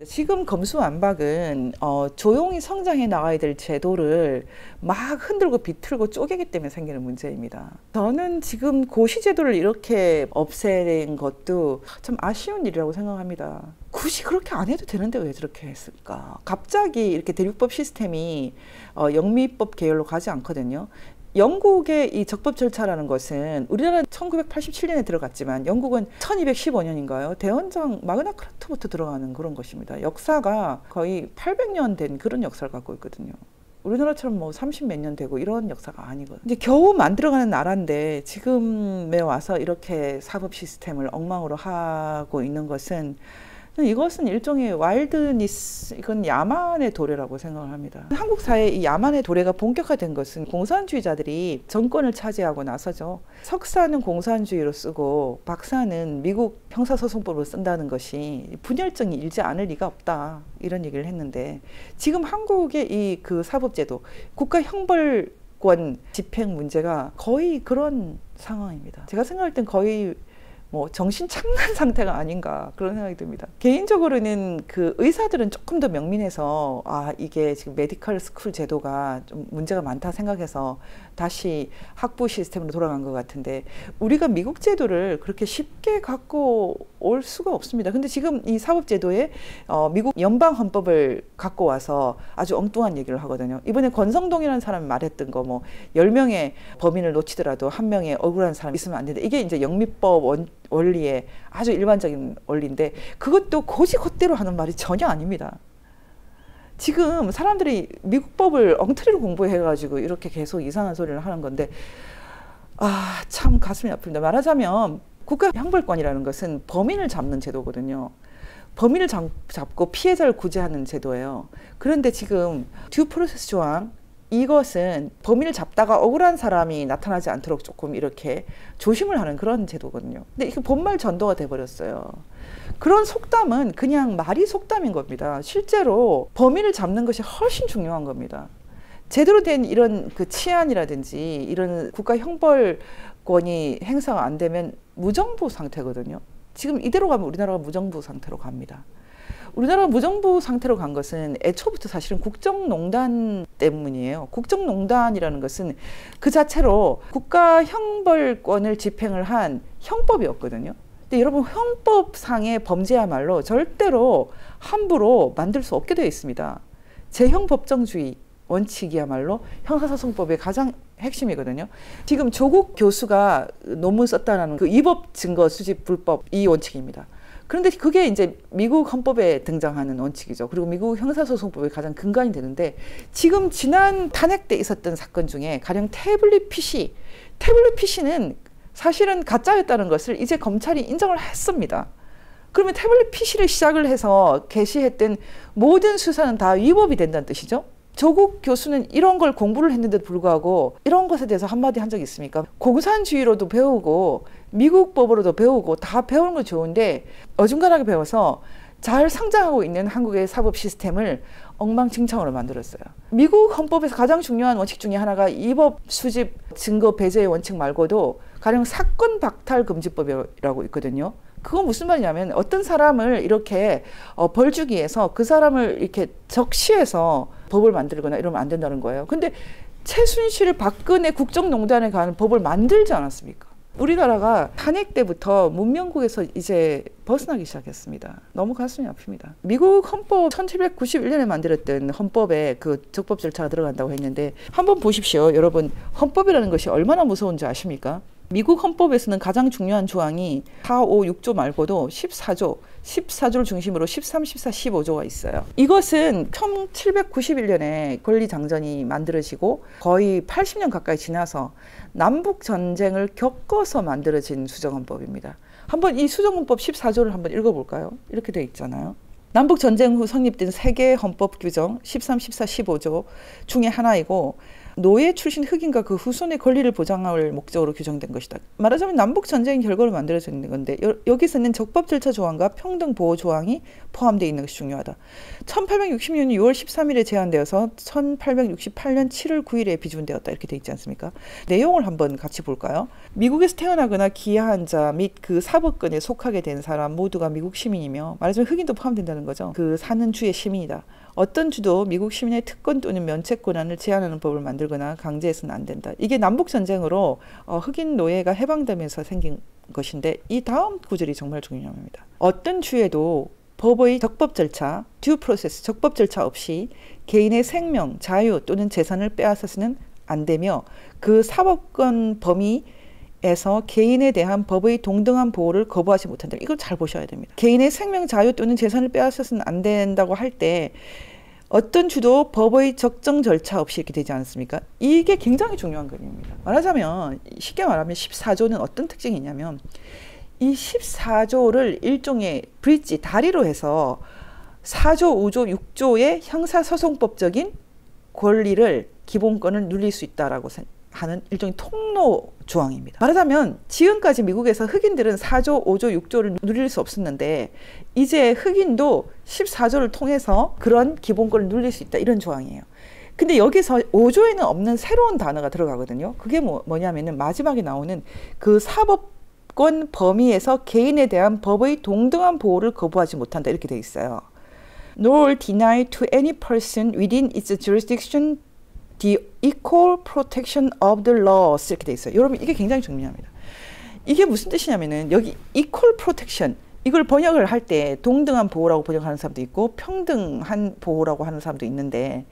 지금 검수완박은 조용히 성장해 나가야 될 제도를 막 흔들고 비틀고 쪼개기 때문에 생기는 문제입니다. 저는 지금 고시제도를 이렇게 없애는 것도 참 아쉬운 일이라고 생각합니다. 굳이 그렇게 안 해도 되는데 왜 저렇게 했을까? 갑자기 이렇게 대륙법 시스템이 영미법 계열로 가지 않거든요. 영국의 이 적법 절차라는 것은 우리나라는 1987년에 들어갔지만 영국은 1215년인가요? 대원장 마그나카타부터 들어가는 그런 것입니다. 역사가 거의 800년 된 그런 역사를 갖고 있거든요. 우리나라처럼 뭐 30 몇 년 되고 이런 역사가 아니거든요. 이제 겨우 만들어가는 나라인데 지금에 와서 이렇게 사법 시스템을 엉망으로 하고 있는 것은 이것은 일종의 와일드니스, 이건 야만의 도래라고 생각을 합니다. 한국 사회에 이 야만의 도래가 본격화된 것은 공산주의자들이 정권을 차지하고 나서죠. 석사는 공산주의로 쓰고 박사는 미국 형사소송법으로 쓴다는 것이 분열증이 일지 않을 리가 없다, 이런 얘기를 했는데, 지금 한국의 이 그 사법제도, 국가형벌권 집행 문제가 거의 그런 상황입니다. 제가 생각할 땐 거의 뭐 정신 착란 상태가 아닌가, 그런 생각이 듭니다. 개인적으로는 그 의사들은 조금 더 명민해서 이게 지금 메디컬 스쿨 제도가 좀 문제가 많다 생각해서 다시 학부 시스템으로 돌아간 것 같은데, 우리가 미국 제도를 그렇게 쉽게 갖고 올 수가 없습니다. 근데 지금 이 사법 제도에 미국 연방 헌법을 갖고 와서 아주 엉뚱한 얘기를 하거든요. 이번에 권성동이라는 사람이 말했던 거, 뭐 10명의 범인을 놓치더라도 한 명의 억울한 사람이 있으면 안 된다. 이게 이제 영미법 원리의 아주 일반적인 원리인데, 그것도 고지것대로 하는 말이 전혀 아닙니다. 지금 사람들이 미국 법을 엉터리로 공부해가지고 이렇게 계속 이상한 소리를 하는 건데, 참 가슴이 아픕니다. 말하자면 국가형벌권이라는 것은 범인을 잡는 제도거든요. 범인을 잡고 피해자를 구제하는 제도예요. 그런데 지금 듀 프로세스 조항, 이것은 범인을 잡다가 억울한 사람이 나타나지 않도록 조금 이렇게 조심을 하는 그런 제도거든요. 근데 이게 본말 전도가 돼버렸어요. 그런 속담은 그냥 말이 속담인 겁니다. 실제로 범인을 잡는 것이 훨씬 중요한 겁니다. 제대로 된 이런 그 치안이라든지 이런 국가 형벌권이 행사가 안 되면 무정부 상태거든요. 지금 이대로 가면 우리나라가 무정부 상태로 갑니다. 우리나라가 무정부 상태로 간 것은 애초부터 사실은 국정농단 때문이에요. 국정농단이라는 것은 그 자체로 국가 형벌권을 집행을 한 형법이었거든요. 근데 여러분, 형법상의 범죄야말로 절대로 함부로 만들 수 없게 되어 있습니다. 재형법정주의 원칙이야말로 형사소송법의 가장 핵심이거든요. 지금 조국 교수가 논문 썼다는 그 위법 증거 수집 불법, 이 원칙입니다. 그런데 그게 이제 미국 헌법에 등장하는 원칙이죠. 그리고 미국 형사소송법의 가장 근간이 되는데, 지금 지난 탄핵 때 있었던 사건 중에 가령 태블릿 PC는 사실은 가짜였다는 것을 이제 검찰이 인정을 했습니다. 그러면 태블릿 PC를 시작을 해서 개시했던 모든 수사는 다 위법이 된다는 뜻이죠. 조국 교수는 이런 걸 공부를 했는데도 불구하고 이런 것에 대해서 한마디 한 적이 있습니까? 공산주의로도 배우고 미국 법으로도 배우고 다 배우는 건 좋은데 어중간하게 배워서 잘 성장하고 있는 한국의 사법 시스템을 엉망진창으로 만들었어요. 미국 헌법에서 가장 중요한 원칙 중에 하나가 위법 수집 증거 배제의 원칙 말고도 가령 사건 박탈 금지법이라고 있거든요. 그건 무슨 말이냐면, 어떤 사람을 이렇게 벌 주기 위해서 그 사람을 이렇게 적시해서 법을 만들거나 이러면 안 된다는 거예요. 근데 최순실, 박근혜 국정농단에 관한 법을 만들지 않았습니까? 우리나라가 탄핵 때부터 문명국에서 이제 벗어나기 시작했습니다. 너무 가슴이 아픕니다. 미국 헌법 1791년에 만들었던 헌법에 그 적법 절차가 들어간다고 했는데, 한번 보십시오. 여러분, 헌법이라는 것이 얼마나 무서운지 아십니까? 미국 헌법에서는 가장 중요한 조항이 4, 5, 6조 말고도 14조를 중심으로 13, 14, 15조가 있어요. 이것은 1791년에 권리장전이 만들어지고 거의 80년 가까이 지나서 남북전쟁을 겪어서 만들어진 수정헌법입니다. 한번 이 수정헌법 14조를 한번 읽어볼까요? 이렇게 되어 있잖아요. 남북전쟁 후 성립된 세계 헌법 규정 13, 14, 15조 중에 하나이고, 노예 출신 흑인과 그 후손의 권리를 보장할 목적으로 규정된 것이다. 말하자면 남북 전쟁 결과로 만들어져 있는 건데 여기서는 적법 절차 조항과 평등 보호 조항이 포함되어 있는 것이 중요하다. 1860년 6월 13일에 제안되어서 1868년 7월 9일에 비준되었다. 이렇게 돼 있지 않습니까? 내용을 한번 같이 볼까요? 미국에서 태어나거나 기여한 자 및 그 사법권에 속하게 된 사람 모두가 미국 시민이며, 말하자면 흑인도 포함된다는 거죠. 그 사는 주의 시민이다. 어떤 주도 미국 시민의 특권 또는 면책 권한을 제한하는 법을 만들거나 강제해서는 안 된다. 이게 남북 전쟁으로 흑인 노예가 해방되면서 생긴 것인데, 이 다음 구절이 정말 중요합니다. 어떤 주에도 법의 적법 절차, 듀 프로세스, 적법 절차 없이 개인의 생명, 자유 또는 재산을 빼앗아서는 안 되며, 그 사법권 범위에서 개인에 대한 법의 동등한 보호를 거부하지 못한다. 이걸 잘 보셔야 됩니다. 개인의 생명, 자유 또는 재산을 빼앗아서는 안 된다고 할 때 어떤 주도 법의 적정 절차 없이 이렇게 되지 않습니까? 이게 굉장히 중요한 그림입니다. 말하자면, 쉽게 말하면 14조는 어떤 특징이 있냐면, 이 14조를 일종의 브릿지, 다리로 해서 4조, 5조, 6조의 형사소송법적인 권리를, 기본권을 누릴 수 있다라고 하는 일종의 통로 조항입니다. 말하자면 지금까지 미국에서 흑인들은 4조, 5조, 6조를 누릴 수 없었는데, 이제 흑인도 14조를 통해서 그런 기본권을 누릴 수 있다, 이런 조항이에요. 근데 여기서 5조에는 없는 새로운 단어가 들어가거든요. 그게 뭐냐면은 마지막에 나오는 그 사법권 범위에서 개인에 대한 법의 동등한 보호를 거부하지 못한다, 이렇게 돼 있어요. Nor deny to any person within its jurisdiction the equal protection of the laws, 이렇게 돼 있어요. 여러분, 이게 굉장히 중요합니다. 이게 무슨 뜻이냐면은, 여기 equal protection, 이걸 번역을 할 때 동등한 보호라고 번역하는 사람도 있고 평등한 보호라고 하는 사람도 있는데,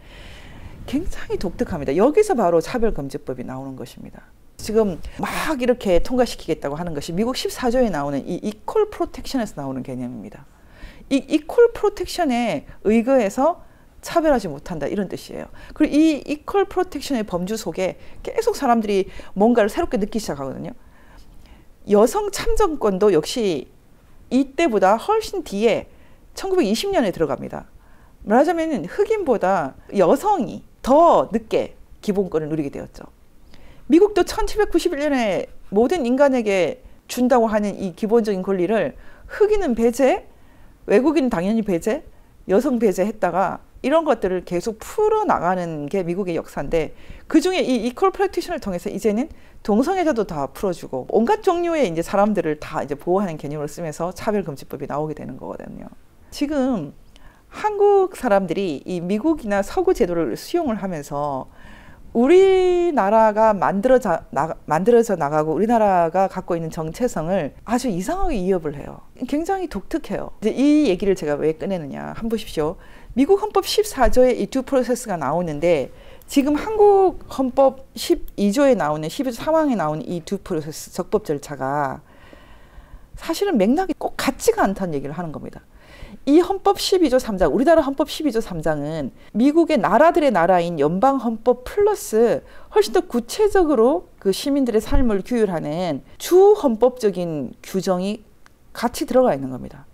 굉장히 독특합니다. 여기서 바로 차별금지법이 나오는 것입니다. 지금 막 이렇게 통과시키겠다고 하는 것이 미국 14조에 나오는 이 equal protection에서 나오는 개념입니다. 이 equal protection에 의거해서 차별하지 못한다, 이런 뜻이에요. 그리고 이 equal protection의 범주 속에 계속 사람들이 뭔가를 새롭게 느끼기 시작하거든요. 여성 참정권도 역시 이때보다 훨씬 뒤에 1920년에 들어갑니다. 말하자면 흑인보다 여성이 더 늦게 기본권을 누리게 되었죠. 미국도 1791년에 모든 인간에게 준다고 하는 이 기본적인 권리를 흑인은 배제, 외국인은 당연히 배제, 여성 배제했다가 이런 것들을 계속 풀어나가는 게 미국의 역사인데, 그중에 이 이퀄 프랙티션을 통해서 이제는 동성애자도 다 풀어주고 온갖 종류의 이제 사람들을 다 이제 보호하는 개념을 쓰면서 차별금지법이 나오게 되는 거거든요. 지금 한국 사람들이 이 미국이나 서구 제도를 수용을 하면서 우리나라가 만들어져 나가고 우리나라가 갖고 있는 정체성을 아주 이상하게 이협을 해요. 굉장히 독특해요. 이제 이 얘기를 제가 왜 꺼내느냐, 한번 보십시오. 미국 헌법 14조에 이 듀 프로세스가 나오는데, 지금 한국 헌법 12조에 나오는 12조 3항에 나오는 이 듀 프로세스, 적법 절차가 사실은 맥락이 꼭 같지가 않다는 얘기를 하는 겁니다. 이 헌법 12조 3장, 우리나라 헌법 12조 3장은 미국의 나라들의 나라인 연방 헌법 플러스 훨씬 더 구체적으로 그 시민들의 삶을 규율하는 주 헌법적인 규정이 같이 들어가 있는 겁니다.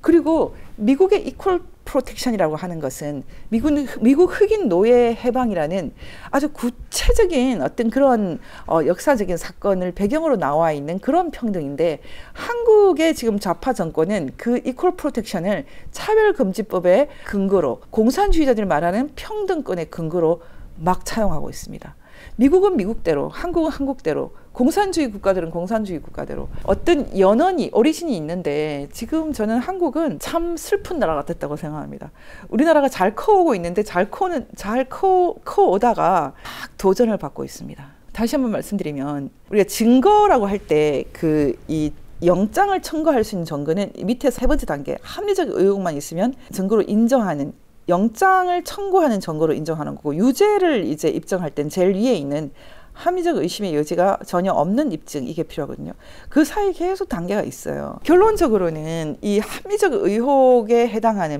그리고 미국의 이퀄 프로텍션이라고 하는 것은 미국 흑인 노예 해방이라는 아주 구체적인 어떤 그런 역사적인 사건을 배경으로 나와 있는 그런 평등인데, 한국의 지금 좌파 정권은 그 이퀄 프로텍션을 차별금지법의 근거로, 공산주의자들이 말하는 평등권의 근거로 막 차용하고 있습니다. 미국은 미국대로, 한국은 한국대로, 공산주의 국가들은 공산주의 국가대로 어떤 연원이, 오리진이 있는데, 지금 저는 한국은 참 슬픈 나라가 됐다고 생각합니다. 우리나라가 잘 커오고 있는데 잘 커오다가 막 도전을 받고 있습니다. 다시 한번 말씀드리면, 우리가 증거라고 할 때 이 영장을 청구할 수 있는 증거는 밑에 세 번째 단계, 합리적 의혹만 있으면 증거로 인정하는, 영장을 청구하는 증거로 인정하는 거고, 유죄를 이제 입증할 땐 제일 위에 있는 합리적 의심의 여지가 전혀 없는 입증, 이게 필요하거든요. 그 사이에 계속 단계가 있어요. 결론적으로는 이 합리적 의혹에 해당하는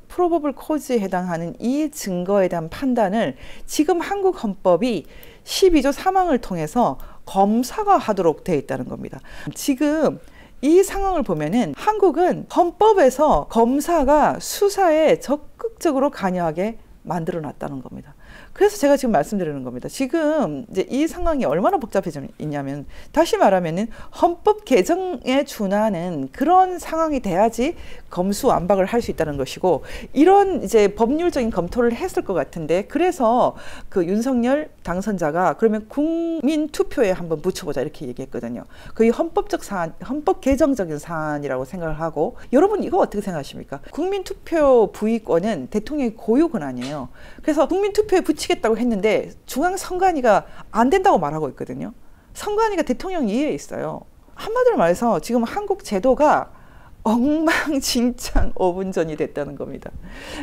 프로버블 코즈에 해당하는 이 증거에 대한 판단을 지금 한국 헌법이 12조 3항을 통해서 검사가 하도록 되어 있다는 겁니다. 지금 이 상황을 보면은 한국은 헌법에서 검사가 수사에 적극적으로 관여하게 만들어 놨다는 겁니다. 그래서 제가 지금 말씀드리는 겁니다. 지금 이제 이 상황이 얼마나 복잡해졌냐면, 다시 말하면은 헌법 개정에 준하는 그런 상황이 돼야지 검수완박을 할 수 있다는 것이고, 이런 이제 법률적인 검토를 했을 것 같은데, 그래서 그 윤석열 당선자가 그러면 국민 투표에 한번 붙여보자 이렇게 얘기했거든요. 거의 헌법적 사안, 헌법 개정적인 사안이라고 생각을 하고, 여러분 이거 어떻게 생각하십니까? 국민 투표 부의권은 대통령의 고유 권한이에요. 그래서 국민 투표에 붙이겠다고 했는데 중앙선관위가 안 된다고 말하고 있거든요. 선관위가 대통령 이해에 있어요. 한마디로 말해서 지금 한국 제도가 엉망진창 5분 전이 됐다는 겁니다.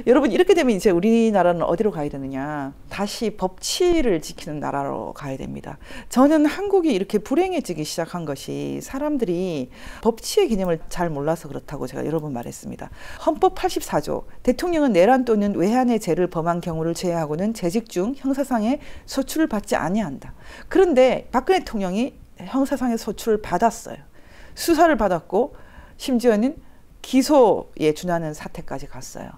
여러분, 이렇게 되면 이제 우리나라는 어디로 가야 되느냐? 다시 법치를 지키는 나라로 가야 됩니다. 저는 한국이 이렇게 불행해지기 시작한 것이 사람들이 법치의 개념을 잘 몰라서 그렇다고 제가 여러 번 말했습니다. 헌법 84조, 대통령은 내란 또는 외환의 죄를 범한 경우를 제외하고는 재직 중 형사상의 소출을 받지 아니한다. 그런데 박근혜 대통령이 형사상의 소출을 받았어요. 수사를 받았고 심지어는 기소에 준하는 사태까지 갔어요.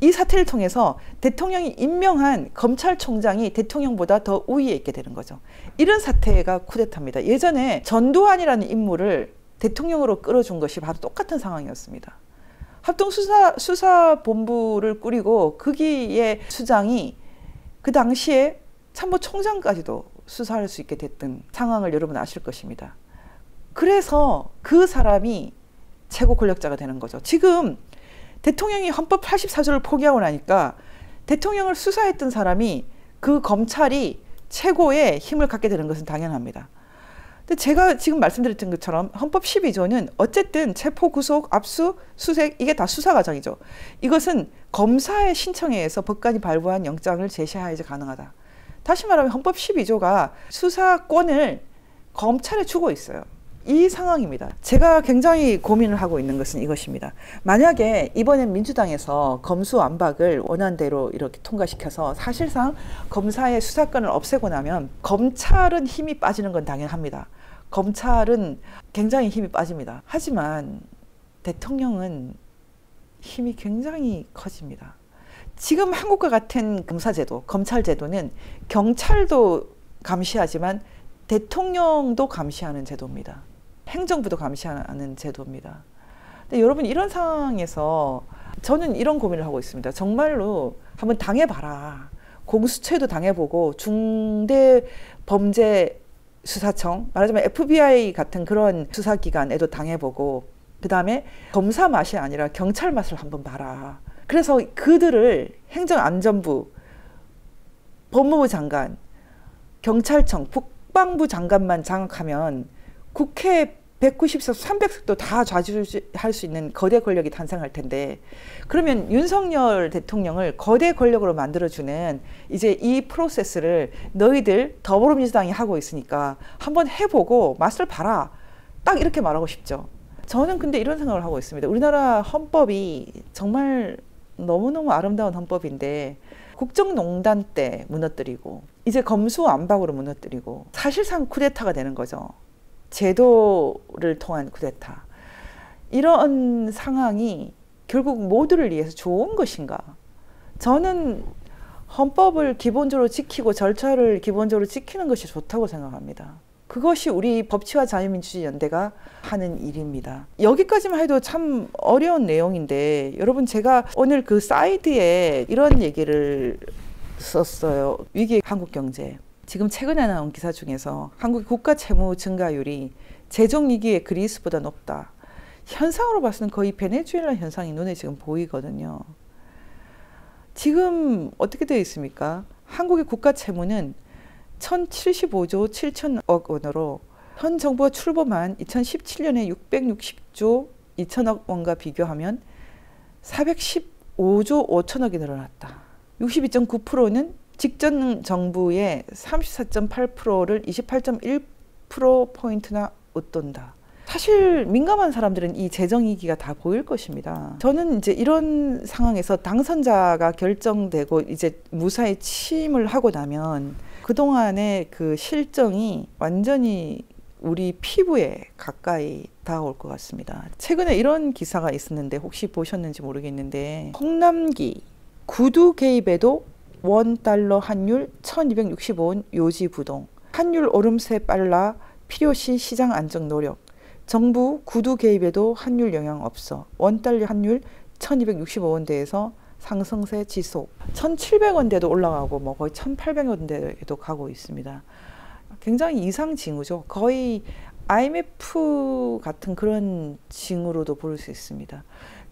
이 사태를 통해서 대통령이 임명한 검찰총장이 대통령보다 더 우위에 있게 되는 거죠. 이런 사태가 쿠데타입니다. 예전에 전두환이라는 인물을 대통령으로 끌어준 것이 바로 똑같은 상황이었습니다. 합동수사본부를 꾸리고 거기에 수장이 그 당시에 참모총장까지도 수사할 수 있게 됐던 상황을 여러분 아실 것입니다. 그래서 그 사람이 최고 권력자가 되는 거죠. 지금 대통령이 헌법 84조를 포기하고 나니까 대통령을 수사했던 사람이 그 검찰이 최고의 힘을 갖게 되는 것은 당연합니다. 근데 제가 지금 말씀드렸던 것처럼 헌법 12조는 어쨌든 체포, 구속, 압수, 수색 이게 다 수사 과정이죠. 이것은 검사의 신청에 의해서 법관이 발부한 영장을 제시해야지 가능하다. 다시 말하면 헌법 12조가 수사권을 검찰에 주고 있어요. 이 상황입니다. 제가 굉장히 고민을 하고 있는 것은 이것입니다. 만약에 이번엔 민주당에서 검수완박을 원안대로 이렇게 통과시켜서 사실상 검사의 수사권을 없애고 나면 검찰은 힘이 빠지는 건 당연합니다. 검찰은 굉장히 힘이 빠집니다. 하지만 대통령은 힘이 굉장히 커집니다. 지금 한국과 같은 검사제도, 검찰제도는 경찰도 감시하지만 대통령도 감시하는 제도입니다. 행정부도 감시하는 제도입니다. 근데 여러분, 이런 상황에서 저는 이런 고민을 하고 있습니다. 정말로 한번 당해봐라. 공수처도 당해보고 중대범죄수사청, 말하자면 FBI 같은 그런 수사기관에도 당해보고, 그 다음에 검사 맛이 아니라 경찰 맛을 한번 봐라. 그래서 그들을 행정안전부, 법무부 장관, 경찰청, 국방부 장관만 장악하면 국회 190석, 300석도 다 좌지우지할 수 있는 거대 권력이 탄생할 텐데, 그러면 윤석열 대통령을 거대 권력으로 만들어주는 이제 이 프로세스를 너희들 더불어민주당이 하고 있으니까 한번 해보고 맛을 봐라. 딱 이렇게 말하고 싶죠. 저는 근데 이런 생각을 하고 있습니다. 우리나라 헌법이 정말 너무너무 아름다운 헌법인데 국정농단 때 무너뜨리고 이제 검수완박으로 무너뜨리고 사실상 쿠데타가 되는 거죠. 제도를 통한 쿠데타. 이런 상황이 결국 모두를 위해서 좋은 것인가? 저는 헌법을 기본적으로 지키고 절차를 기본적으로 지키는 것이 좋다고 생각합니다. 그것이 우리 법치와 자유민주주의 연대가 하는 일입니다. 여기까지만 해도 참 어려운 내용인데, 여러분, 제가 오늘 그 사이드에 이런 얘기를 썼어요. 위기의 한국경제. 지금 최근에 나온 기사 중에서 한국의 국가 채무 증가율이 재정위기의 그리스보다 높다. 현상으로 봐서는 거의 베네수엘라 현상이 눈에 지금 보이거든요. 지금 어떻게 되어 있습니까? 한국의 국가 채무는 1075조 7천억 원으로 현 정부가 출범한 2017년에 660조 2천억 원과 비교하면 415조 5천억이 늘어났다. 62.9%는 직전 정부의 34.8%를 28.1%포인트나 웃돈다. 사실 민감한 사람들은 이 재정위기가 다 보일 것입니다. 저는 이제 이런 상황에서 당선자가 결정되고 이제 무사히 취임을 하고 나면 그동안의 그 실정이 완전히 우리 피부에 가까이 다가올 것 같습니다. 최근에 이런 기사가 있었는데 혹시 보셨는지 모르겠는데, 홍남기 구두 개입에도 원달러 환율 1265원 요지부동. 환율 오름세 빨라 필요시 시장 안정 노력. 정부 구두 개입에도 환율 영향 없어. 원달러 환율 1265원대에서 상승세 지속. 1700원대도 올라가고 뭐 거의 1800원대에도 가고 있습니다. 굉장히 이상 징후죠. 거의 IMF 같은 그런 징후로도 볼 수 있습니다.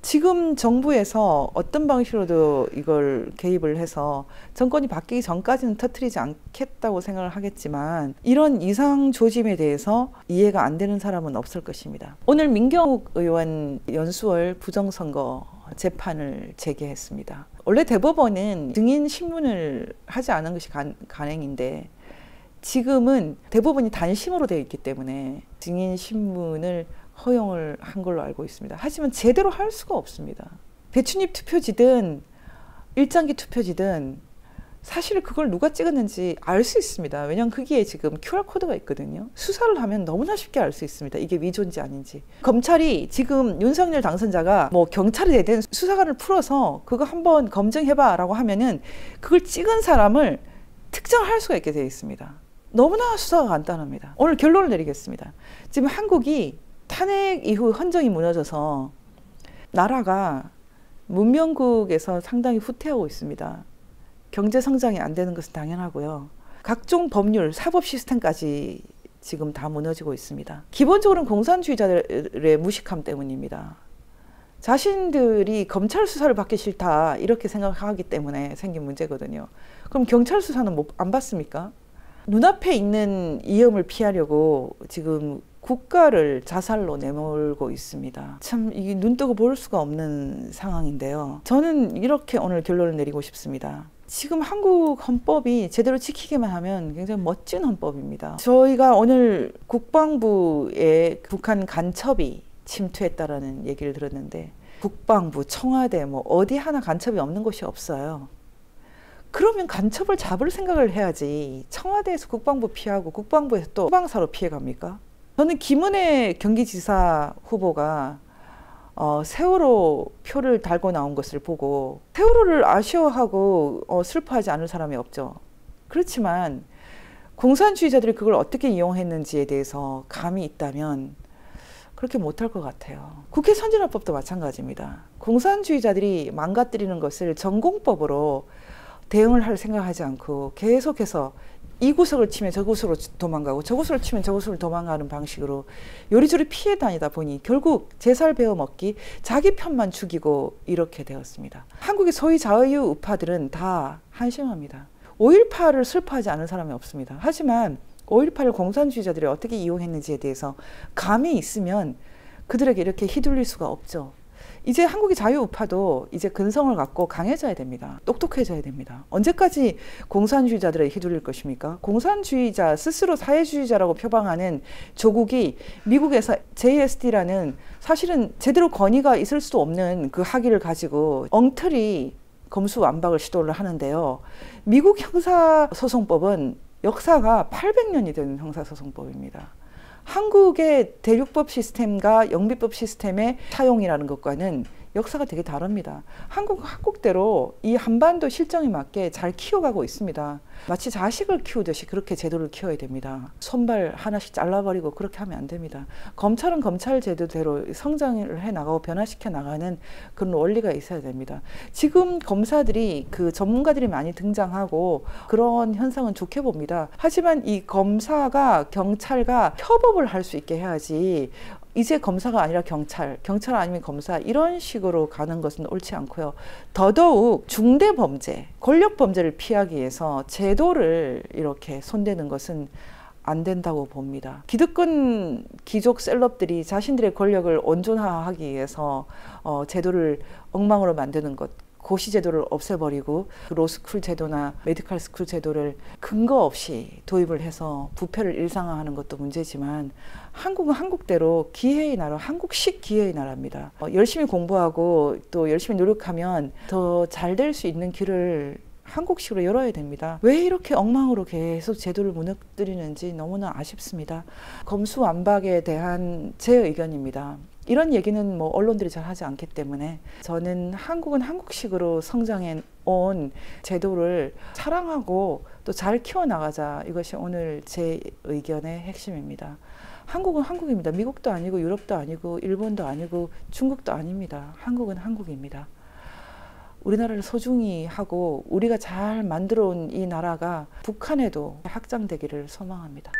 지금 정부에서 어떤 방식으로도 이걸 개입을 해서 정권이 바뀌기 전까지는 터뜨리지 않겠다고 생각을 하겠지만 이런 이상 조짐에 대해서 이해가 안 되는 사람은 없을 것입니다. 오늘 민경욱 의원 연수월 부정선거 재판을 제기했습니다. 원래 대법원은 증인 신문을 하지 않은 것이 간행인데 지금은 대법원이 단심으로 되어 있기 때문에 증인 신문을 허용을 한 걸로 알고 있습니다. 하지만 제대로 할 수가 없습니다. 배춧잎 투표지든 일장기 투표지든 사실 그걸 누가 찍었는지 알 수 있습니다. 왜냐하면 거기에 지금 QR코드가 있거든요. 수사를 하면 너무나 쉽게 알 수 있습니다. 이게 위조인지 아닌지. 검찰이 지금 윤석열 당선자가 뭐 경찰이 되든 수사관을 풀어서 그거 한번 검증해봐 라고 하면은 그걸 찍은 사람을 특정할 수가 있게 되어 있습니다. 너무나 수사가 간단합니다. 오늘 결론을 내리겠습니다. 지금 한국이 탄핵 이후 헌정이 무너져서 나라가 문명국에서 상당히 후퇴하고 있습니다. 경제 성장이 안 되는 것은 당연하고요. 각종 법률, 사법 시스템까지 지금 다 무너지고 있습니다. 기본적으로는 공산주의자들의 무식함 때문입니다. 자신들이 검찰 수사를 받기 싫다 이렇게 생각하기 때문에 생긴 문제거든요. 그럼 경찰 수사는 안 받습니까? 눈앞에 있는 위험을 피하려고 지금 국가를 자살로 내몰고 있습니다. 참 이게 눈뜨고 볼 수가 없는 상황인데요. 저는 이렇게 오늘 결론을 내리고 싶습니다. 지금 한국 헌법이 제대로 지키기만 하면 굉장히 멋진 헌법입니다. 저희가 오늘 국방부에 북한 간첩이 침투했다라는 얘기를 들었는데 국방부, 청와대 뭐 어디 하나 간첩이 없는 곳이 없어요. 그러면 간첩을 잡을 생각을 해야지. 청와대에서 국방부 피하고 국방부에서 또 소방사로 피해갑니까? 저는 김은혜 경기지사 후보가 세월호 표를 달고 나온 것을 보고 세월호를 아쉬워하고 슬퍼하지 않을 사람이 없죠. 그렇지만 공산주의자들이 그걸 어떻게 이용했는지에 대해서 감이 있다면 그렇게 못할 것 같아요. 국회 선진화법도 마찬가지입니다. 공산주의자들이 망가뜨리는 것을 전공법으로 대응을 할 생각하지 않고 계속해서 이 구석을 치면 저 구석으로 도망가고 저 구석을 치면 저 구석으로 도망가는 방식으로 요리조리 피해 다니다 보니 결국 제살 베어 먹기, 자기 편만 죽이고 이렇게 되었습니다. 한국의 소위 자유 우파들은 다 한심합니다. 5.18을 슬퍼하지 않은 사람이 없습니다. 하지만 5.18을 공산주의자들이 어떻게 이용했는지에 대해서 감이 있으면 그들에게 이렇게 휘둘릴 수가 없죠. 이제 한국의 자유우파도 이제 근성을 갖고 강해져야 됩니다. 똑똑해져야 됩니다. 언제까지 공산주의자들에게 휘둘릴 것입니까? 공산주의자, 스스로 사회주의자라고 표방하는 조국이 미국에서 JSD라는 사실은 제대로 권위가 있을 수도 없는 그 학위를 가지고 엉터리 검수완박을 시도를 하는데요. 미국 형사소송법은 역사가 800년이 된 형사소송법입니다. 한국의 대륙법 시스템과 영비법 시스템의 사용이라는 것과는 역사가 되게 다릅니다. 한국대로 이 한반도 실정에 맞게 잘 키워가고 있습니다. 마치 자식을 키우듯이 그렇게 제도를 키워야 됩니다. 손발 하나씩 잘라버리고 그렇게 하면 안 됩니다. 검찰은 검찰 제도대로 성장을 해나가고 변화시켜 나가는 그런 원리가 있어야 됩니다. 지금 검사들이 그 전문가들이 많이 등장하고 그런 현상은 좋게 봅니다. 하지만 이 검사가 경찰과 협업을 할 수 있게 해야지 이제 검사가 아니라 경찰 아니면 검사 이런 식으로 가는 것은 옳지 않고요. 더더욱 중대범죄, 권력범죄를 피하기 위해서 제도를 이렇게 손대는 것은 안 된다고 봅니다. 기득권 귀족 셀럽들이 자신들의 권력을 온전화하기 위해서 제도를 엉망으로 만드는 것, 고시 제도를 없애버리고 로스쿨 제도나 메디컬 스쿨 제도를 근거 없이 도입을 해서 부패를 일상화하는 것도 문제지만 한국은 한국대로 기회의 나라, 한국식 기회의 나라입니다. 열심히 공부하고 또 열심히 노력하면 더 잘 될 수 있는 길을 한국식으로 열어야 됩니다. 왜 이렇게 엉망으로 계속 제도를 무너뜨리는지 너무나 아쉽습니다. 검수완박에 대한 제 의견입니다. 이런 얘기는 뭐 언론들이 잘 하지 않기 때문에 저는 한국은 한국식으로 성장해 온 제도를 사랑하고 또 잘 키워나가자. 이것이 오늘 제 의견의 핵심입니다. 한국은 한국입니다. 미국도 아니고 유럽도 아니고 일본도 아니고 중국도 아닙니다. 한국은 한국입니다. 우리나라를 소중히 하고 우리가 잘 만들어 온 이 나라가 북한에도 확장되기를 소망합니다.